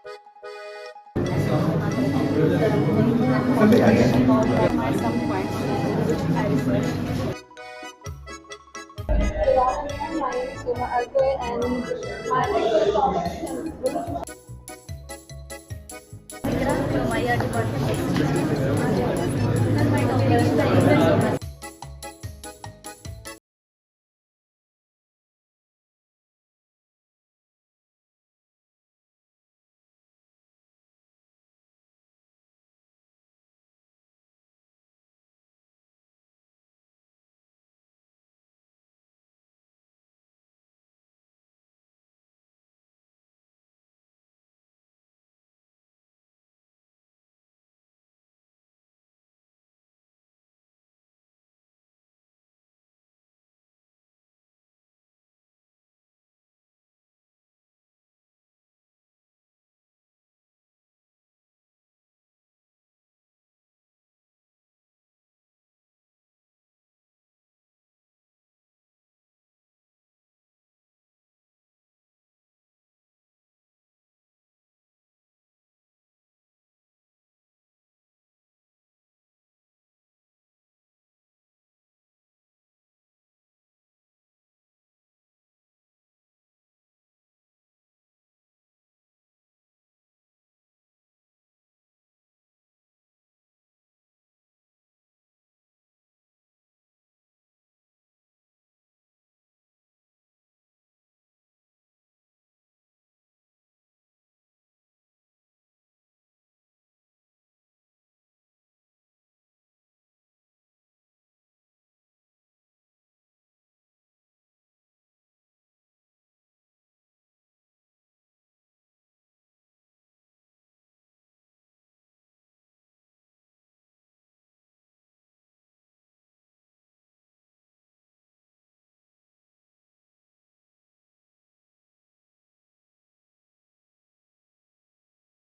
Some questions I researched. Good afternoon, my name is Suma Akbar and my next topic is from my department. And my topic is the